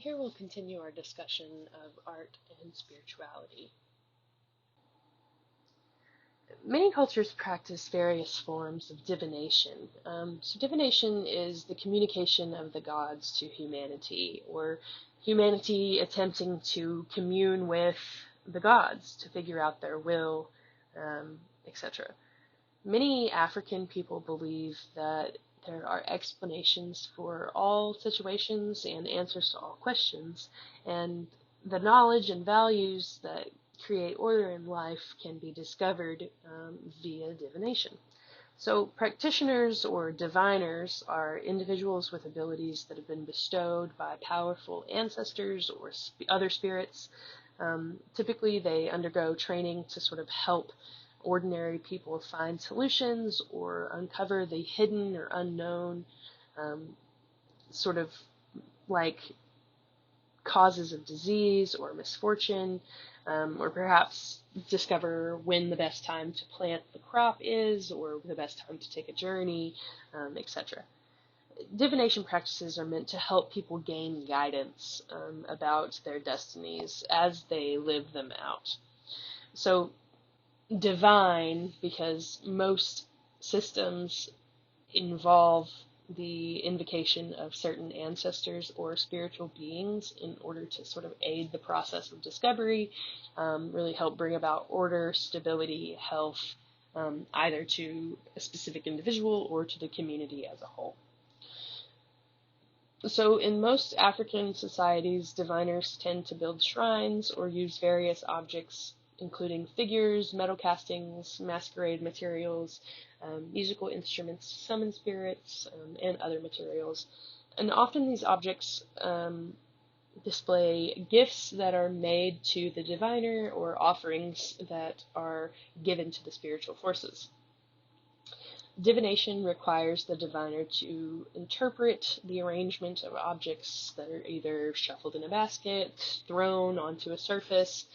Here we'll continue our discussion of art and spirituality. Many cultures practice various forms of divination. So, divination is the communication of the gods to humanity, or humanity attempting to commune with the gods to figure out their will, etc. Many African people believe that there are explanations for all situations and answers to all questions, and the knowledge and values that create order in life can be discovered via divination. So, practitioners or diviners are individuals with abilities that have been bestowed by powerful ancestors or other spirits. Typically, they undergo training to sort of help ordinary people find solutions or uncover the hidden or unknown, sort of like causes of disease or misfortune, or perhaps discover when the best time to plant the crop is or the best time to take a journey, etc. Divination practices are meant to help people gain guidance about their destinies as they live them out. So divine, because most systems involve the invocation of certain ancestors or spiritual beings in order to sort of aid the process of discovery, really help bring about order, stability, health, either to a specific individual or to the community as a whole. So in most African societies, diviners tend to build shrines or use various objects, including figures, metal castings, masquerade materials, musical instruments to summon spirits, and other materials. And often these objects display gifts that are made to the diviner or offerings that are given to the spiritual forces. Divination requires the diviner to interpret the arrangement of objects that are either shuffled in a basket, thrown onto a surface,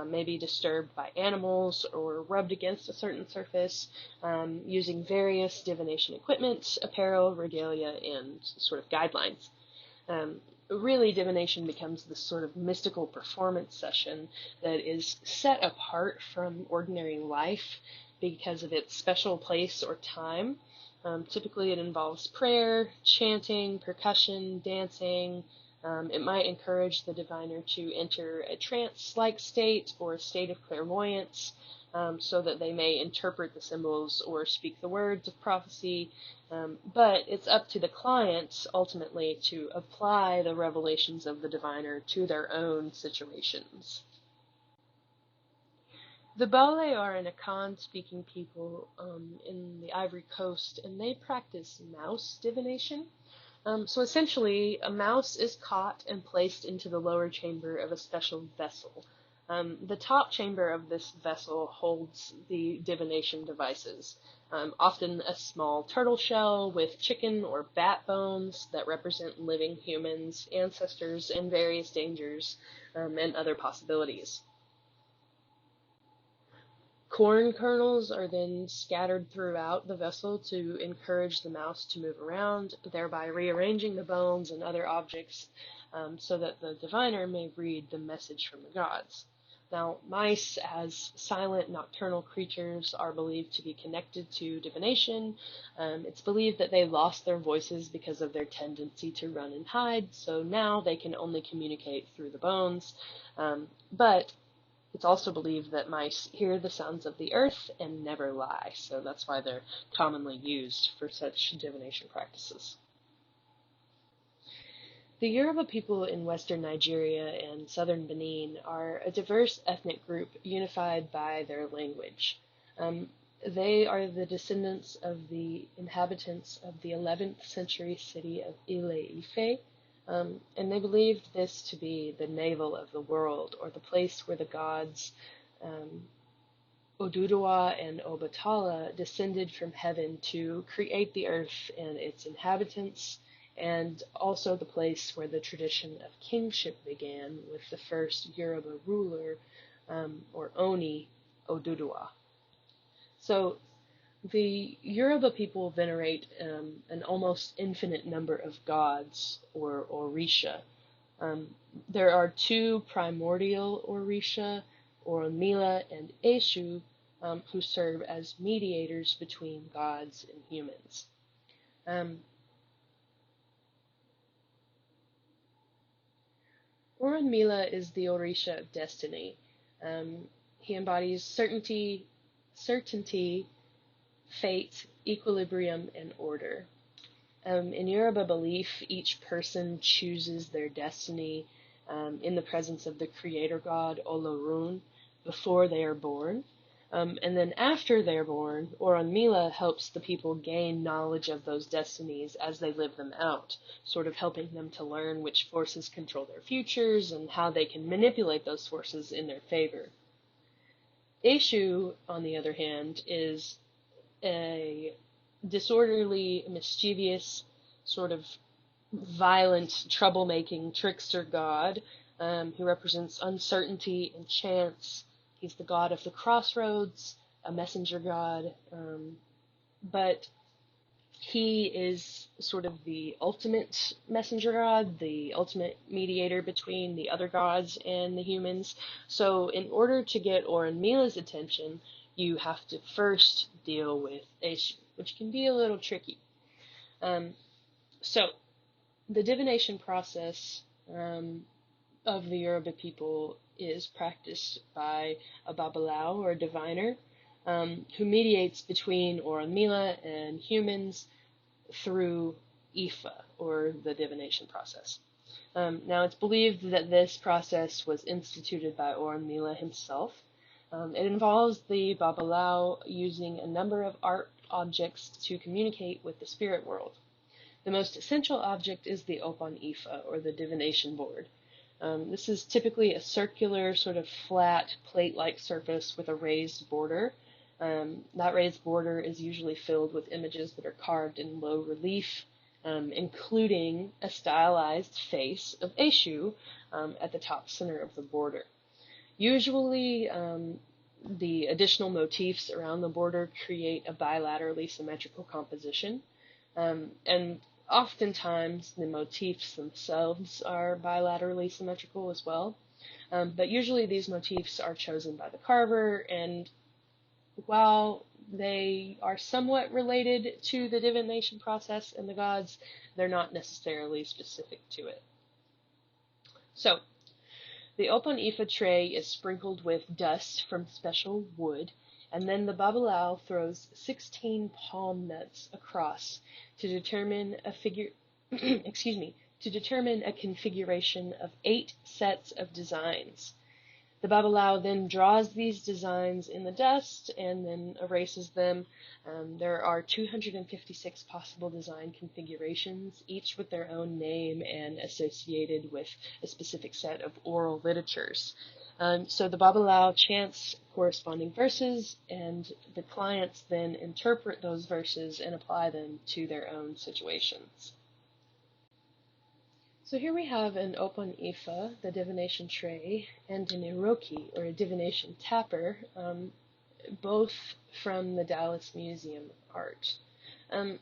maybe disturbed by animals, or rubbed against a certain surface, using various divination equipment, apparel, regalia, and sort of guidelines. Really, divination becomes this sort of mystical performance session that is set apart from ordinary life because of its special place or time. Typically, it involves prayer, chanting, percussion, dancing. It might encourage the diviner to enter a trance-like state or a state of clairvoyance, so that they may interpret the symbols or speak the words of prophecy. But it's up to the client ultimately to apply the revelations of the diviner to their own situations. The Bale are an Akan-speaking people in the Ivory Coast, and they practice mouse divination. So essentially, a mouse is caught and placed into the lower chamber of a special vessel. The top chamber of this vessel holds the divination devices, often a small turtle shell with chicken or bat bones that represent living humans, ancestors, and various dangers, and other possibilities. Corn kernels are then scattered throughout the vessel to encourage the mouse to move around, thereby rearranging the bones and other objects so that the diviner may read the message from the gods. Now, mice, as silent nocturnal creatures, are believed to be connected to divination. It's believed that they lost their voices because of their tendency to run and hide, so now they can only communicate through the bones. But it's also believed that mice hear the sounds of the earth and never lie, so that's why they're commonly used for such divination practices. The Yoruba people in western Nigeria and southern Benin are a diverse ethnic group unified by their language. They are the descendants of the inhabitants of the 11th century city of Ile-Ife, and they believed this to be the navel of the world, or the place where the gods Oduduwa and Obatala descended from heaven to create the earth and its inhabitants, and also the place where the tradition of kingship began with the first Yoruba ruler, or Oni Oduduwa. So the Yoruba people venerate an almost infinite number of gods, or Orisha. There are two primordial Orisha, Orunmila and Eshu, who serve as mediators between gods and humans. Orunmila is the Orisha of destiny. He embodies certainty, fate, equilibrium, and order. In Yoruba belief, each person chooses their destiny in the presence of the creator god Olorun before they are born. And then after they're born, Orunmila helps the people gain knowledge of those destinies as they live them out, sort of helping them to learn which forces control their futures and how they can manipulate those forces in their favor. Eshu, on the other hand, is a disorderly, mischievous, sort of violent, troublemaking trickster god who represents uncertainty and chance. He's the god of the crossroads, a messenger god, but he is sort of the ultimate messenger god, the ultimate mediator between the other gods and the humans. So in order to get Orunmila's attention, you have to first deal with Eshu, which can be a little tricky. So the divination process of the Yoruba people is practiced by a Babalawo, or a diviner, who mediates between Orunmila and humans through Ifa, or the divination process. Now, it's believed that this process was instituted by Orunmila himself. It involves the Babalawo using a number of art objects to communicate with the spirit world. The most essential object is the Opon Ifa, or the divination board. This is typically a circular, sort of flat, plate-like surface with a raised border. That raised border is usually filled with images that are carved in low relief, including a stylized face of Eshu at the top center of the border. Usually, the additional motifs around the border create a bilaterally symmetrical composition, and oftentimes the motifs themselves are bilaterally symmetrical as well, but usually these motifs are chosen by the carver, and while they are somewhat related to the divination process and the gods, they're not necessarily specific to it. So, the Opon Ifa tray is sprinkled with dust from special wood, and then the Babalawo throws 16 palm nuts across to determine a configuration of 8 sets of designs. The Babalawo then draws these designs in the dust and then erases them. There are 256 possible design configurations, each with their own name and associated with a specific set of oral literatures. So the Babalawo chants corresponding verses, and the clients then interpret those verses and apply them to their own situations. So here we have an Opon Ifa, the divination tray, and an Iroki, or a divination tapper, both from the Dallas Museum art.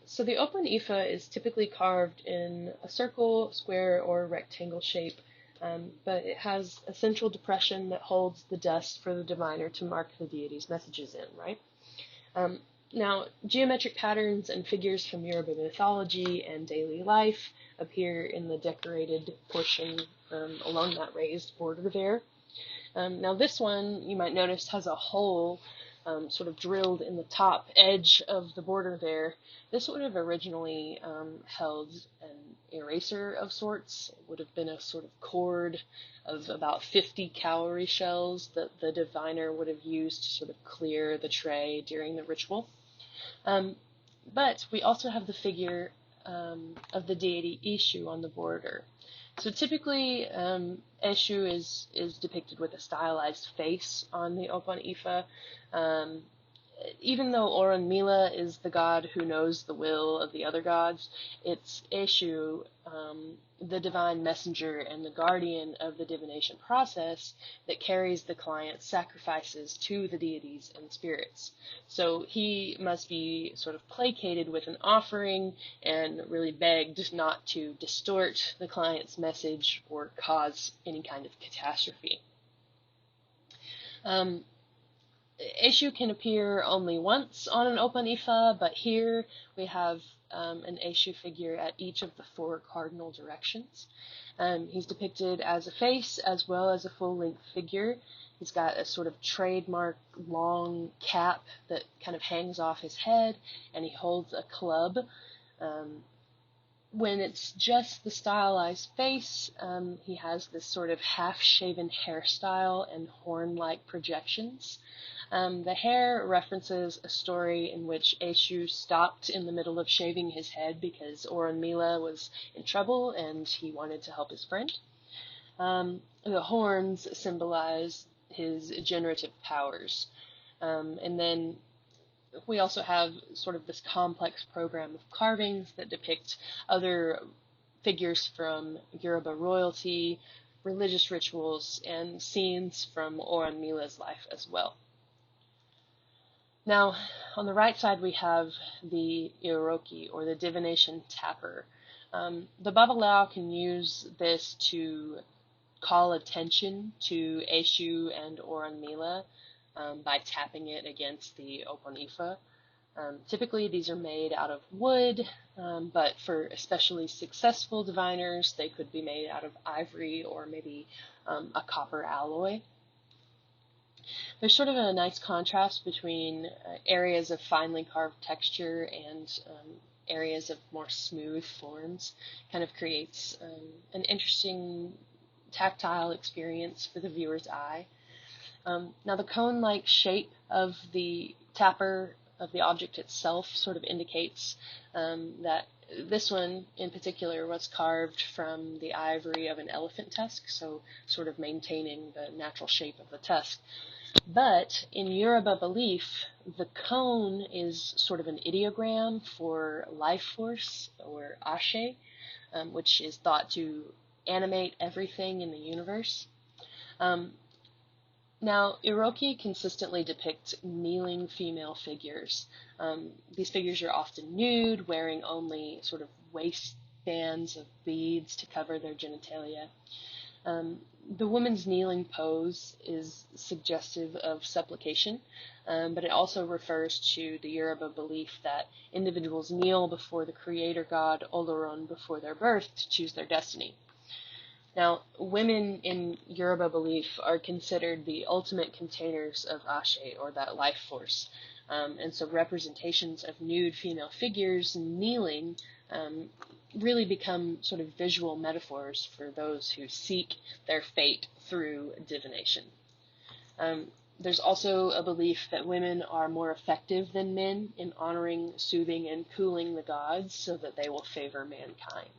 So the Opon Ifa is typically carved in a circle, square, or rectangle shape, but it has a central depression that holds the dust for the diviner to mark the deity's messages in, right? Now, geometric patterns and figures from Yoruba mythology and daily life appear in the decorated portion along that raised border there. Now, this one, you might notice, has a hole sort of drilled in the top edge of the border there. This would have originally held an eraser of sorts. It would have been a sort of cord of about 50 cowrie shells that the diviner would have used to sort of clear the tray during the ritual. But we also have the figure of the deity Eshu on the border. So typically, Eshu is depicted with a stylized face on the Opon Ifa, even though Orunmila is the god who knows the will of the other gods, it's Eshu, the divine messenger and the guardian of the divination process, that carries the client's sacrifices to the deities and spirits. So he must be sort of placated with an offering and really begged not to distort the client's message or cause any kind of catastrophe. Eshu can appear only once on an Opan Ifa, but here we have an Eshu figure at each of the 4 cardinal directions. He's depicted as a face as well as a full-length figure. He's got a sort of trademark long cap that kind of hangs off his head, and he holds a club. When it's just the stylized face, he has this sort of half-shaven hairstyle and horn-like projections. The hair references a story in which Eshu stopped in the middle of shaving his head because Orunmila was in trouble and he wanted to help his friend. The horns symbolize his generative powers. And then we also have sort of this complex program of carvings that depict other figures from Yoruba royalty, religious rituals, and scenes from Orunmila's life as well. Now, on the right side, we have the Iroki, or the divination tapper. The Babalao can use this to call attention to Eshu and Orunmila by tapping it against the Opan Ifa. Typically, these are made out of wood, but for especially successful diviners, they could be made out of ivory or maybe a copper alloy. There's sort of a nice contrast between areas of finely carved texture and areas of more smooth forms. Kind of creates an interesting tactile experience for the viewer's eye. Now the cone-like shape of the tapper of the object itself sort of indicates that this one in particular was carved from the ivory of an elephant tusk, so sort of maintaining the natural shape of the tusk. But in Yoruba belief, the cone is sort of an ideogram for life force, or Ashe, which is thought to animate everything in the universe. Now, Iroki consistently depict kneeling female figures. These figures are often nude, wearing only sort of waistbands of beads to cover their genitalia. The woman's kneeling pose is suggestive of supplication, but it also refers to the Yoruba belief that individuals kneel before the creator god Oloron before their birth to choose their destiny. Now, women in Yoruba belief are considered the ultimate containers of Ashe, or that life force, and so representations of nude female figures kneeling really become sort of visual metaphors for those who seek their fate through divination. There's also a belief that women are more effective than men in honoring, soothing, and cooling the gods so that they will favor mankind.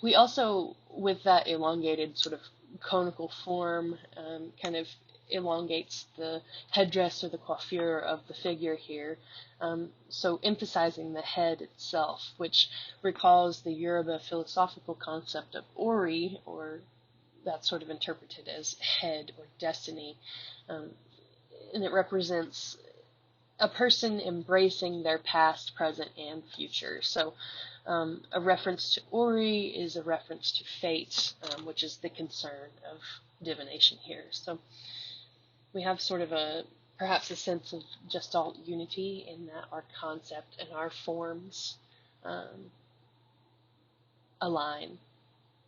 We also, with that elongated sort of conical form, kind of elongates the headdress or the coiffure of the figure here, so emphasizing the head itself, which recalls the Yoruba philosophical concept of Ori, or that's sort of interpreted as head or destiny, and it represents a person embracing their past, present, and future. So a reference to Ori is a reference to fate, which is the concern of divination here. So we have sort of perhaps a sense of Gestalt unity in that our concept and our forms align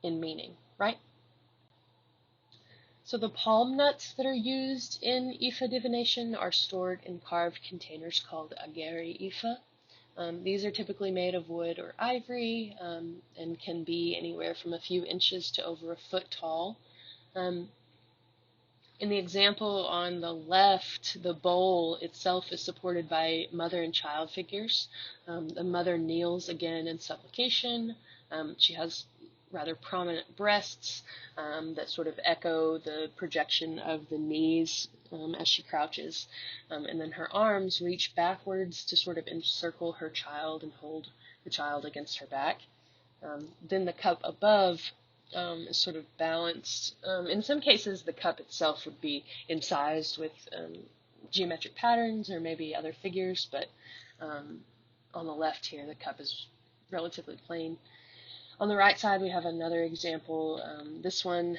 in meaning, right? So the palm nuts that are used in Ifa divination are stored in carved containers called ageri Ifa. These are typically made of wood or ivory and can be anywhere from a few inches to over a foot tall. In the example on the left, the bowl itself is supported by mother and child figures. The mother kneels again in supplication. She has rather prominent breasts that sort of echo the projection of the knees as she crouches. And then her arms reach backwards to sort of encircle her child and hold the child against her back. Then the cup above is sort of balanced. In some cases, the cup itself would be incised with geometric patterns or maybe other figures, but on the left here, the cup is relatively plain. On the right side, we have another example. This one,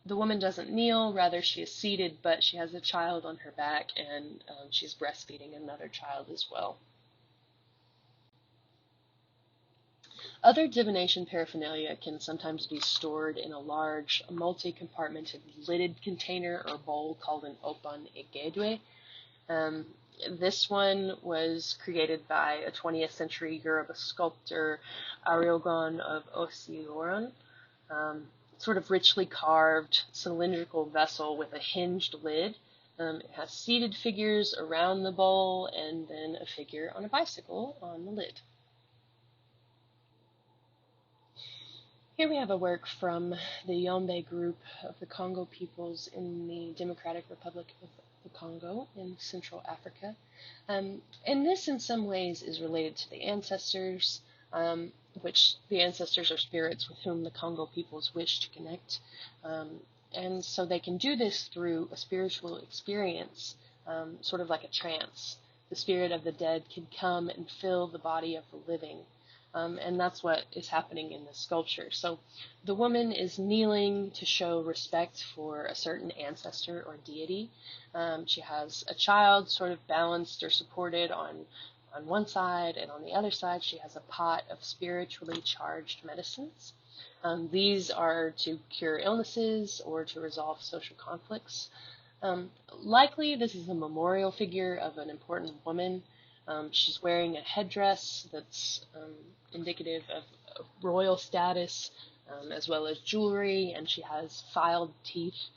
the woman doesn't kneel, rather she is seated, but she has a child on her back, and she's breastfeeding another child as well. Other divination paraphernalia can sometimes be stored in a large, multi-compartmented lidded container or bowl called an opan egedwe. This one was created by a 20th century Yoruba sculptor, Ariogon of Osioron. Sort of richly carved cylindrical vessel with a hinged lid. It has seated figures around the bowl and then a figure on a bicycle on the lid. Here we have a work from the Yombe group of the Congo peoples in the Democratic Republic of the Congo in Central Africa. And this in some ways is related to the ancestors, which the ancestors are spirits with whom the Congo peoples wish to connect. And so they can do this through a spiritual experience, sort of like a trance. The spirit of the dead can come and fill the body of the living. And that's what is happening in this sculpture. So the woman is kneeling to show respect for a certain ancestor or deity. She has a child sort of balanced or supported on one side, and on the other side she has a pot of spiritually charged medicines. These are to cure illnesses or to resolve social conflicts. Likely this is a memorial figure of an important woman. She's wearing a headdress that's indicative of royal status, as well as jewelry, and she has filed teeth.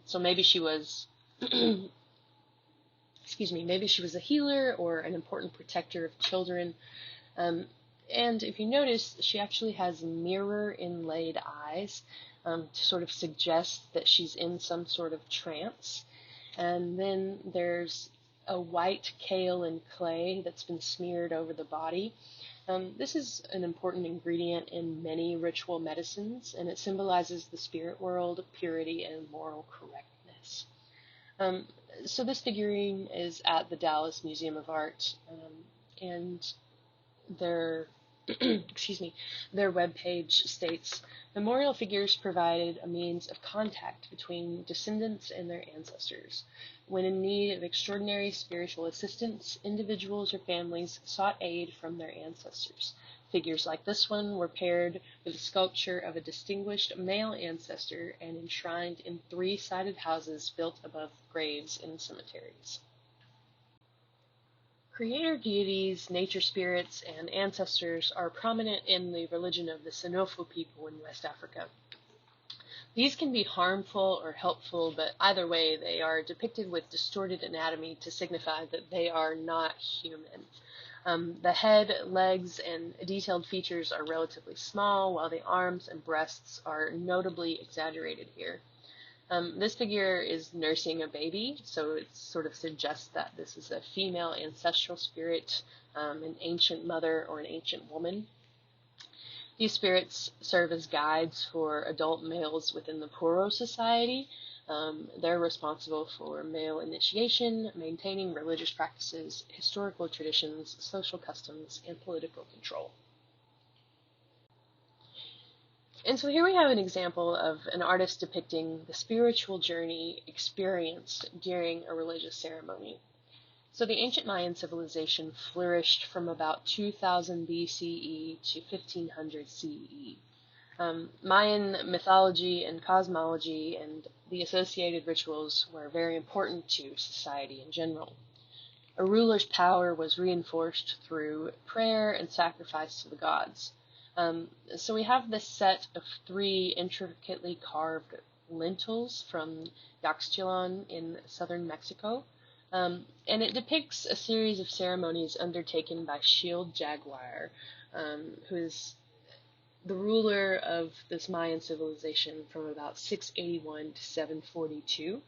So maybe she was, maybe she was a healer or an important protector of children. And if you notice, she actually has mirror inlaid eyes to sort of suggest that she's in some sort of trance. And then there's a white kale and clay that's been smeared over the body. This is an important ingredient in many ritual medicines, and it symbolizes the spirit world, purity, and moral correctness. So this figurine is at the Dallas Museum of Art, and their their webpage states, memorial figures provided a means of contact between descendants and their ancestors. When in need of extraordinary spiritual assistance, individuals or families sought aid from their ancestors. Figures like this one were paired with a sculpture of a distinguished male ancestor and enshrined in 3-sided houses built above graves in cemeteries. Creator deities, nature spirits, and ancestors are prominent in the religion of the Senofu people in West Africa. These can be harmful or helpful, but either way, they are depicted with distorted anatomy to signify that they are not human. The head, legs, and detailed features are relatively small, while the arms and breasts are notably exaggerated here. This figure is nursing a baby, so it sort of suggests that this is a female ancestral spirit, an ancient mother or an ancient woman. These spirits serve as guides for adult males within the Puro society. They're responsible for male initiation, maintaining religious practices, historical traditions, social customs, and political control. And so here we have an example of an artist depicting the spiritual journey experienced during a religious ceremony. So the ancient Mayan civilization flourished from about 2000 BCE to 1500 CE. Mayan mythology and cosmology and the associated rituals were very important to society in general. A ruler's power was reinforced through prayer and sacrifice to the gods. So we have this set of 3 intricately carved lintels from Yaxchilan in southern Mexico, and it depicts a series of ceremonies undertaken by Shield Jaguar, who is the ruler of this Mayan civilization from about 681 to 742.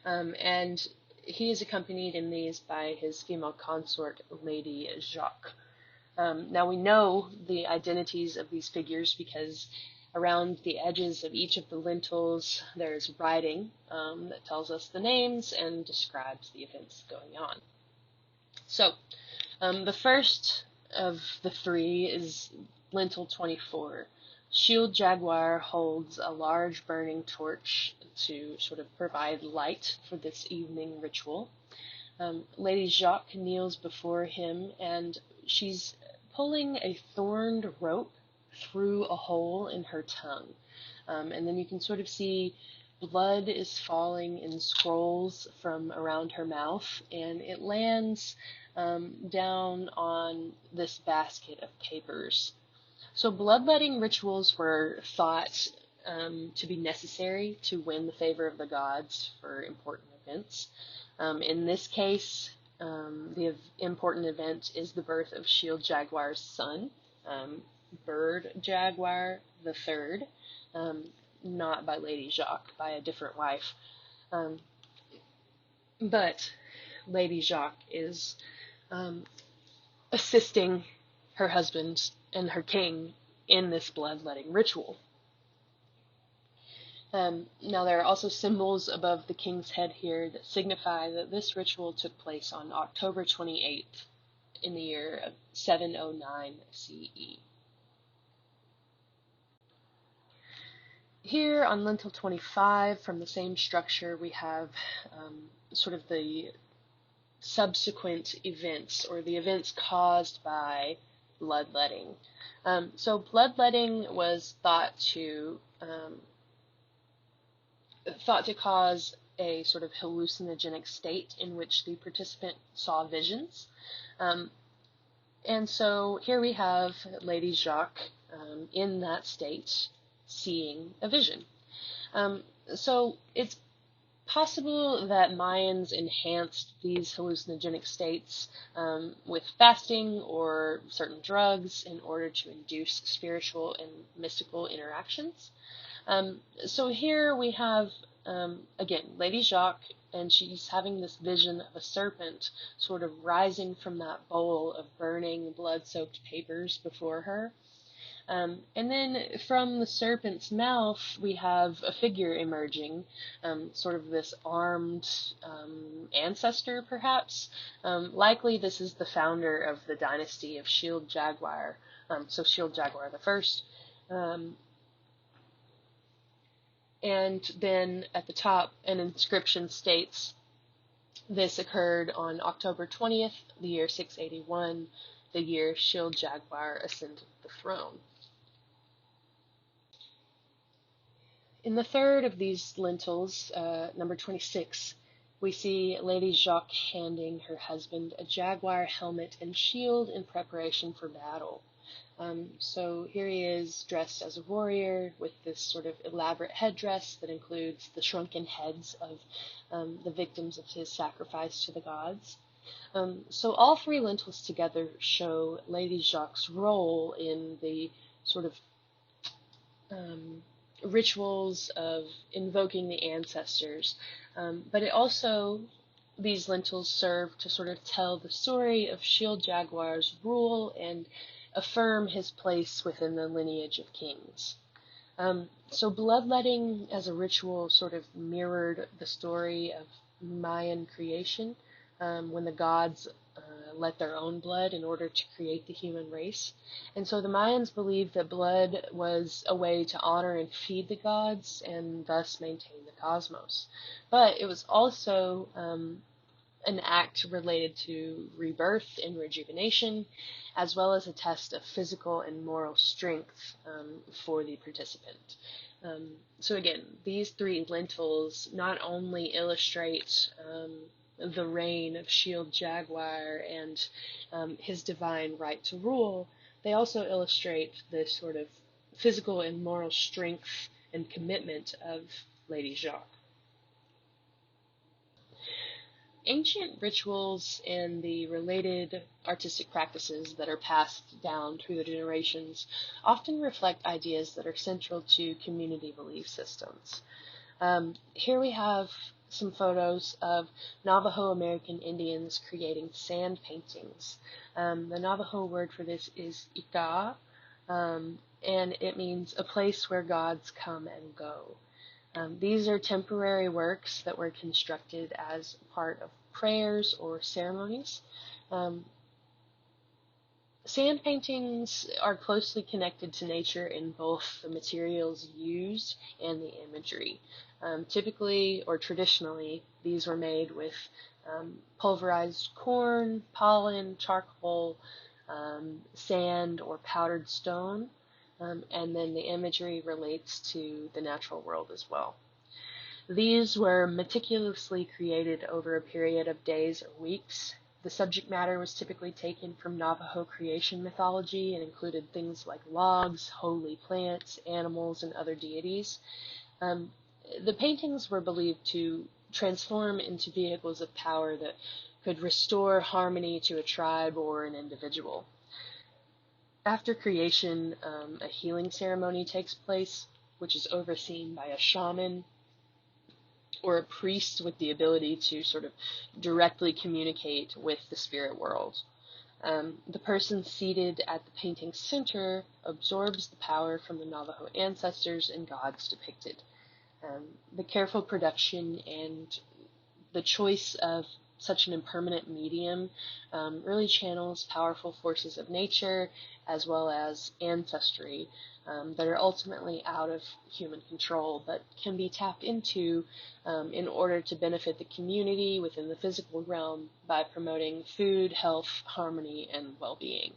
and he is accompanied in these by his female consort, Lady Jacques. Now we know the identities of these figures because around the edges of each of the lintels there's writing that tells us the names and describes the events going on. So the first of the three is lintel 24. Shield Jaguar holds a large burning torch to sort of provide light for this evening ritual. Lady Jacques kneels before him, and she's pulling a thorned rope through a hole in her tongue. And then you can sort of see blood is falling in scrolls from around her mouth, and it lands down on this basket of papers. So bloodletting rituals were thought to be necessary to win the favor of the gods for important events. In this case, the important event is the birth of Shield Jaguar's son, Bird Jaguar III, not by Lady Jacques, by a different wife. But Lady Jacques is assisting her husband and her king in this bloodletting ritual. Now there are also symbols above the king's head here that signify that this ritual took place on October 28th in the year of 709 CE. Here on lintel 25, from the same structure, we have sort of the subsequent events, or the events caused by bloodletting. So bloodletting was thought to cause a sort of hallucinogenic state in which the participant saw visions. And so here we have Lady Jacques in that state seeing a vision. So it's possible that Mayans enhanced these hallucinogenic states with fasting or certain drugs in order to induce spiritual and mystical interactions. So here we have, again, Lady Jacques, and she's having this vision of a serpent sort of rising from that bowl of burning, blood-soaked papers before her. And then from the serpent's mouth, we have a figure emerging, sort of this armed ancestor, perhaps. Likely this is the founder of the dynasty of Shield Jaguar, so Shield Jaguar the First. And then at the top, an inscription states, this occurred on October 20th, the year 681, the year Shield Jaguar ascended the throne. In the third of these lintels, number 26, we see Lady Jacques handing her husband a jaguar helmet and shield in preparation for battle. So here he is dressed as a warrior with this sort of elaborate headdress that includes the shrunken heads of the victims of his sacrifice to the gods. So all three lintels together show Lady Jacques' role in the sort of rituals of invoking the ancestors, but it also, these lintels serve to sort of tell the story of Shield Jaguar's rule and affirm his place within the lineage of kings. So bloodletting as a ritual sort of mirrored the story of Mayan creation, when the gods let their own blood in order to create the human race. And so the Mayans believed that blood was a way to honor and feed the gods and thus maintain the cosmos. But it was also an act related to rebirth and rejuvenation, as well as a test of physical and moral strength for the participant. So again, these three lintels not only illustrate the reign of Shield Jaguar and his divine right to rule, they also illustrate the sort of physical and moral strength and commitment of Lady Jacques. Ancient rituals and the related artistic practices that are passed down through the generations often reflect ideas that are central to community belief systems. Here we have some photos of Navajo American Indians creating sand paintings. The Navajo word for this is ika, and it means a place where gods come and go. These are temporary works that were constructed as part of prayers or ceremonies. Um, Sand paintings are closely connected to nature in both the materials used and the imagery. Typically or traditionally, these were made with pulverized corn, pollen, charcoal, sand, or powdered stone, and then the imagery relates to the natural world as well. These were meticulously created over a period of days or weeks. The subject matter was typically taken from Navajo creation mythology and included things like logs, holy plants, animals, and other deities. Um, the paintings were believed to transform into vehicles of power that could restore harmony to a tribe or an individual. After creation, a healing ceremony takes place, which is overseen by a shaman or a priest with the ability to sort of directly communicate with the spirit world. The person seated at the painting's center absorbs the power from the Navajo ancestors and gods depicted. The careful production and the choice of such an impermanent medium really channels powerful forces of nature as well as ancestry that are ultimately out of human control but can be tapped into in order to benefit the community within the physical realm by promoting food, health, harmony, and well-being.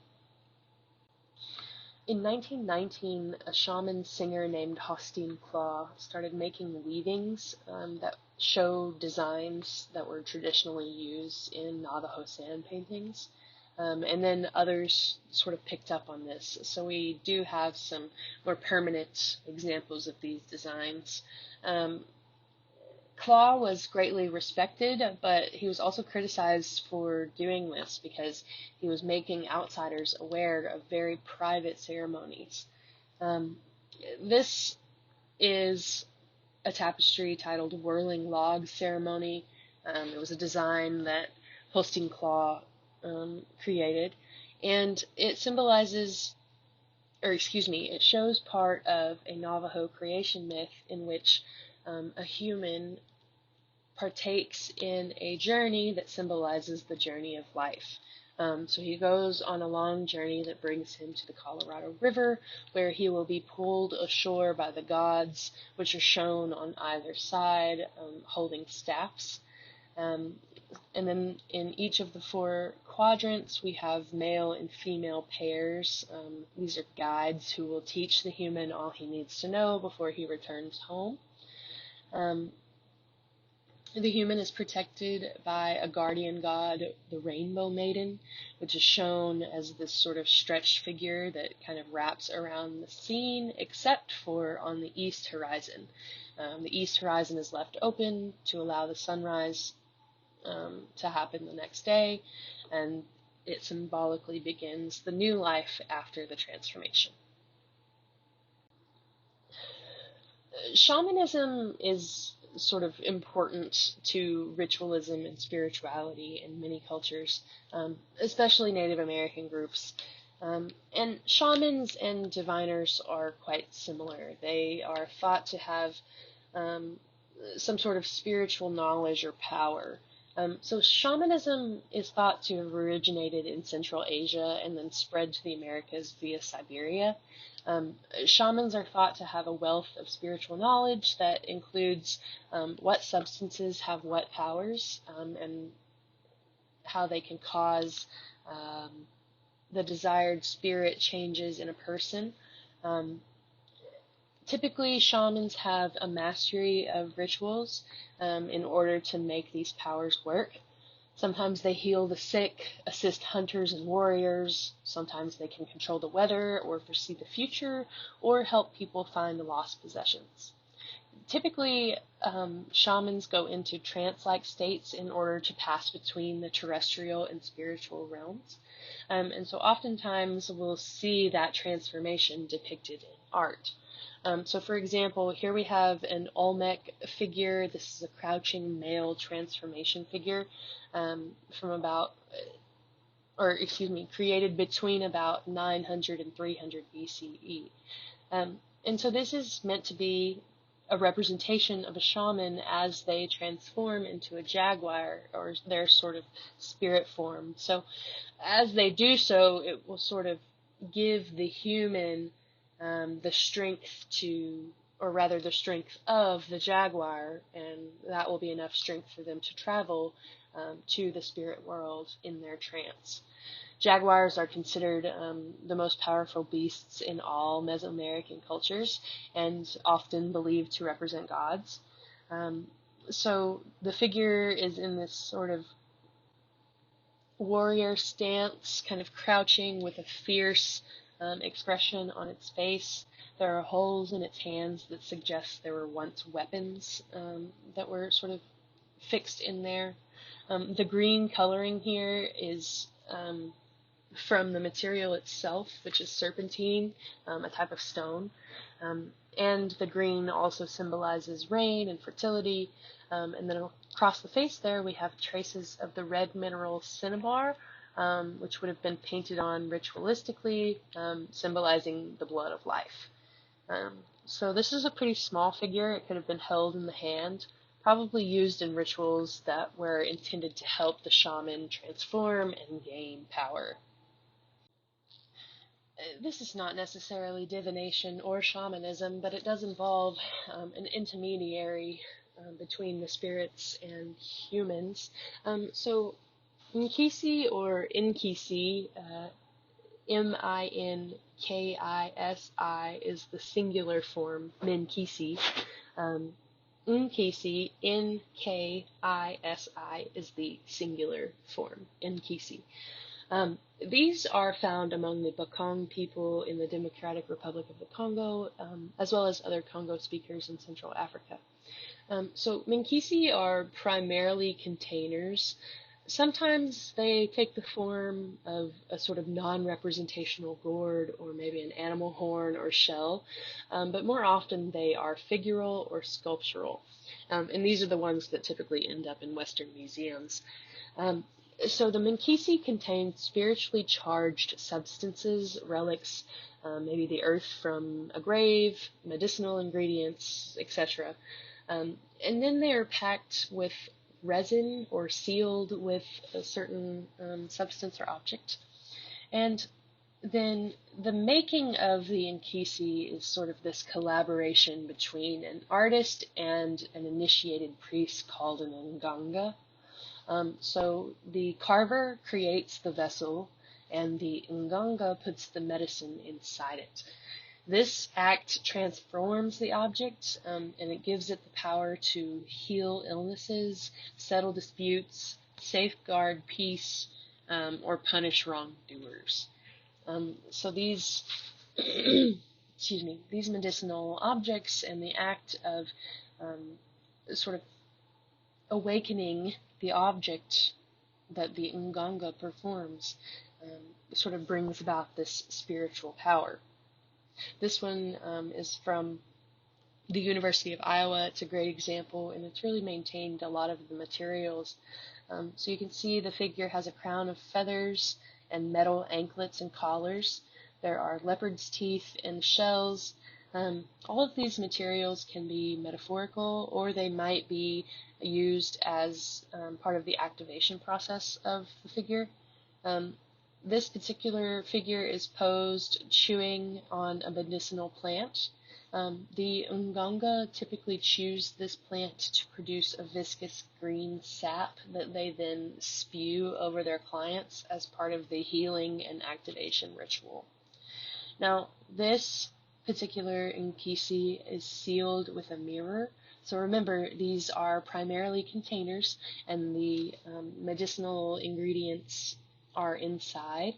In 1919, a shaman singer named Hosteen Claw started making weavings that show designs that were traditionally used in Navajo sand paintings. And then others sort of picked up on this. So we do have some more permanent examples of these designs. Claw was greatly respected, but he was also criticized for doing this because he was making outsiders aware of very private ceremonies. This is a tapestry titled Whirling Log Ceremony. It was a design that Hosteen Claw created, and it symbolizes, it shows part of a Navajo creation myth in which a human partakes in a journey that symbolizes the journey of life. So he goes on a long journey that brings him to the Colorado River, where he will be pulled ashore by the gods, which are shown on either side, holding staffs. And then in each of the 4 quadrants, we have male and female pairs. These are guides who will teach the human all he needs to know before he returns home. The human is protected by a guardian god, the Rainbow Maiden, which is shown as this sort of stretched figure that kind of wraps around the scene, except for on the east horizon. The east horizon is left open to allow the sunrise to happen the next day, and it symbolically begins the new life after the transformation. Shamanism is sort of important to ritualism and spirituality in many cultures, especially Native American groups. And shamans and diviners are quite similar. They are thought to have some sort of spiritual knowledge or power. So shamanism is thought to have originated in Central Asia and then spread to the Americas via Siberia. Shamans are thought to have a wealth of spiritual knowledge that includes what substances have what powers and how they can cause the desired spirit changes in a person. Typically, shamans have a mastery of rituals in order to make these powers work. Sometimes they heal the sick, assist hunters and warriors. Sometimes they can control the weather or foresee the future or help people find lost possessions. Typically, shamans go into trance-like states in order to pass between the terrestrial and spiritual realms. And so oftentimes we'll see that transformation depicted in art. So for example, here we have an Olmec figure. This is a crouching male transformation figure from about, or excuse me, created between about 900 and 300 BCE. And so this is meant to be a representation of a shaman as they transform into a jaguar, or their sort of spirit form. So as they do so, it will sort of give the human the strength to, or rather the strength of the jaguar, and that will be enough strength for them to travel to the spirit world in their trance. Jaguars are considered the most powerful beasts in all Mesoamerican cultures and often believed to represent gods. So the figure is in this sort of warrior stance, kind of crouching with a fierce expression on its face. There are holes in its hands that suggest there were once weapons that were sort of fixed in there. The green coloring here is from the material itself, which is serpentine, a type of stone. And the green also symbolizes rain and fertility. And then across the face there, we have traces of the red mineral cinnabar, which would have been painted on ritualistically, symbolizing the blood of life. So this is a pretty small figure. It could have been held in the hand, probably used in rituals that were intended to help the shaman transform and gain power. This is not necessarily divination or shamanism, but it does involve an intermediary between the spirits and humans. So Minkisi or Inkisi, Minkisi is the singular form, Minkisi. Nkisi, Nkisi is the singular form, Nkisi. These are found among the Bakong people in the Democratic Republic of the Congo, as well as other Congo speakers in Central Africa. So Minkisi are primarily containers. Sometimes they take the form of a sort of non-representational gourd, or maybe an animal horn or shell, but more often they are figural or sculptural. And these are the ones that typically end up in Western museums. So the Minkisi contain spiritually charged substances, relics, maybe the earth from a grave, medicinal ingredients, etc. And then they are packed with resin or sealed with a certain substance or object. And then the making of the Nkisi is sort of this collaboration between an artist and an initiated priest called an Nganga. So the carver creates the vessel, and the Nganga puts the medicine inside it. This act transforms the object, and it gives it the power to heal illnesses, settle disputes, safeguard peace, or punish wrongdoers. So these, these medicinal objects and the act of sort of awakening the object that the Nganga performs sort of brings about this spiritual power. This one is from the University of Iowa. It's a great example, and it's really maintained a lot of the materials. So you can see the figure has a crown of feathers and metal anklets and collars. There are leopard's teeth and shells. All of these materials can be metaphorical, or they might be used as part of the activation process of the figure. This particular figure is posed chewing on a medicinal plant. The Nganga typically chews this plant to produce a viscous green sap that they then spew over their clients as part of the healing and activation ritual. Now, this particular Nkisi is sealed with a mirror. So remember, these are primarily containers, and the medicinal ingredients are inside,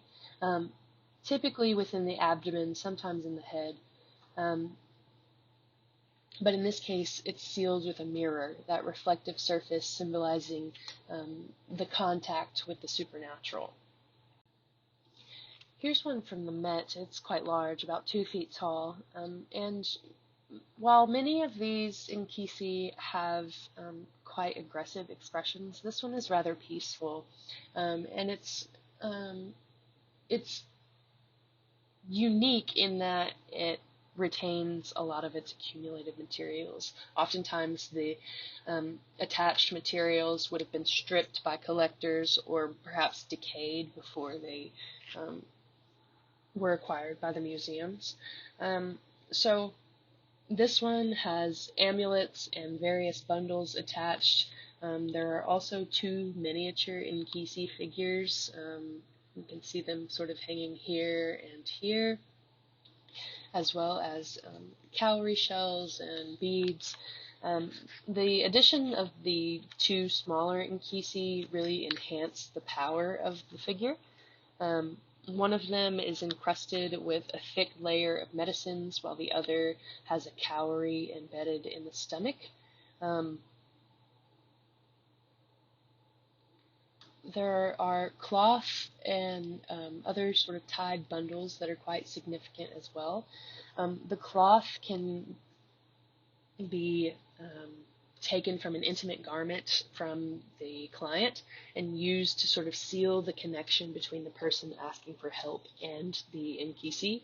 typically within the abdomen, sometimes in the head. But in this case, it's sealed with a mirror, that reflective surface symbolizing the contact with the supernatural. Here's one from the Met. It's quite large, about 2 feet tall, and While many of these in Kisi have quite aggressive expressions, this one is rather peaceful, and um, it's unique in that it retains a lot of its accumulated materials. Oftentimes, the attached materials would have been stripped by collectors or perhaps decayed before they um, were acquired by the museums. So this one has amulets and various bundles attached. There are also two miniature Nkisi figures. You can see them sort of hanging here and here, as well as cowrie shells and beads. Um, the addition of the two smaller Nkisi really enhanced the power of the figure. Um, one of them is encrusted with a thick layer of medicines, while the other has a cowrie embedded in the stomach. Um, there are cloth and other sort of tied bundles that are quite significant as well. The cloth can be taken from an intimate garment from the client and used to sort of seal the connection between the person asking for help and the Nkisi.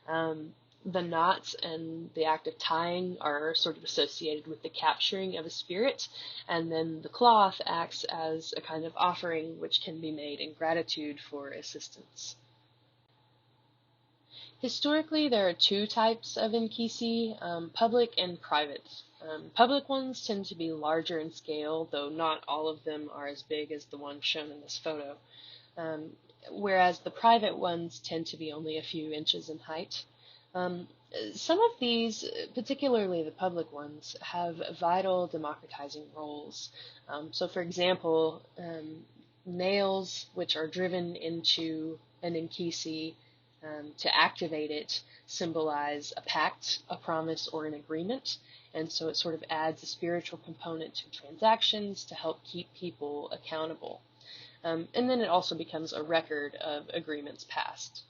Um, the knots and the act of tying are sort of associated with the capturing of a spirit, and then the cloth acts as a kind of offering which can be made in gratitude for assistance. Historically, there are two types of Nkisi, public and private. Public ones tend to be larger in scale, though not all of them are as big as the one shown in this photo, um, whereas the private ones tend to be only a few inches in height. Um, some of these, particularly the public ones, have vital democratizing roles. So, for example, nails which are driven into an Nkisi to activate it symbolize a pact, a promise, or an agreement. And so it sort of adds a spiritual component to transactions to help keep people accountable. And then it also becomes a record of agreements passed.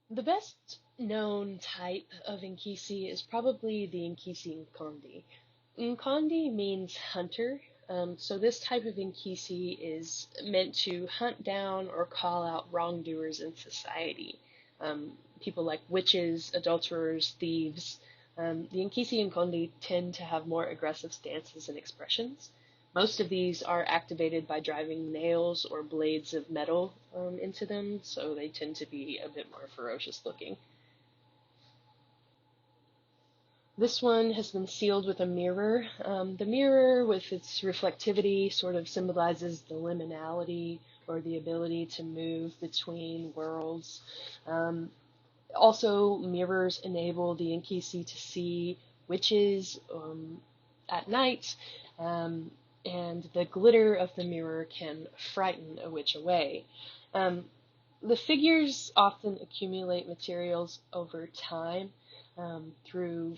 The best known type of Nkisi is probably the Nkisi Nkondi. Nkondi means hunter, so this type of Nkisi is meant to hunt down or call out wrongdoers in society. People like witches, adulterers, thieves. The Nkisi Nkondi tend to have more aggressive stances and expressions. Most of these are activated by driving nails or blades of metal into them, so they tend to be a bit more ferocious looking. This one has been sealed with a mirror. The mirror, with its reflectivity, sort of symbolizes the liminality or the ability to move between worlds. Um, Also, mirrors enable the Nkisi to see witches at night, um, and the glitter of the mirror can frighten a witch away. Um, the figures often accumulate materials over time through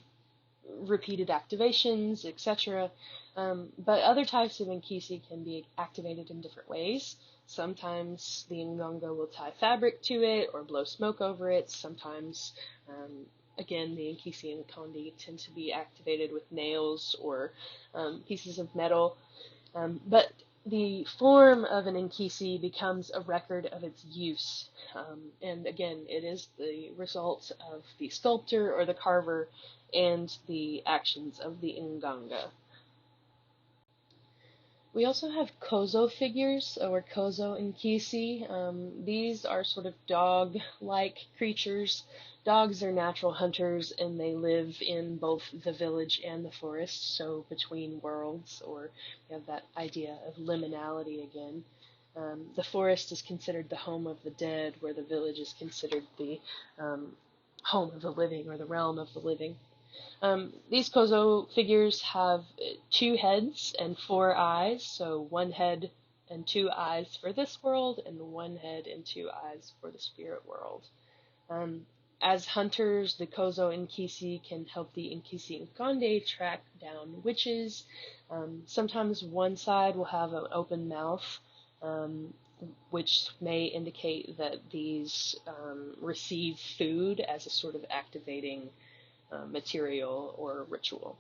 repeated activations, etc. But other types of Nkisi can be activated in different ways. Sometimes the Ngongo will tie fabric to it or blow smoke over it. Sometimes, again, the Nkisi and Kondi tend to be activated with nails or pieces of metal. But the form of an Nkisi becomes a record of its use. And again, it is the result of the sculptor or the carver and the actions of the Nganga. We also have Kozo figures, or Kozo Nkisi. These are sort of dog-like creatures. Dogs are natural hunters, and they live in both the village and the forest, so between worlds, or we have that idea of liminality again. The forest is considered the home of the dead, where the village is considered the home of the living, or the realm of the living. These Kozo figures have two heads and four eyes, so one head and two eyes for this world, and one head and two eyes for the spirit world. Um, as hunters, the Kozo Nkisi can help the Nkisi Nkonde track down witches. Sometimes one side will have an open mouth, which may indicate that these receive food as a sort of activating material or ritual.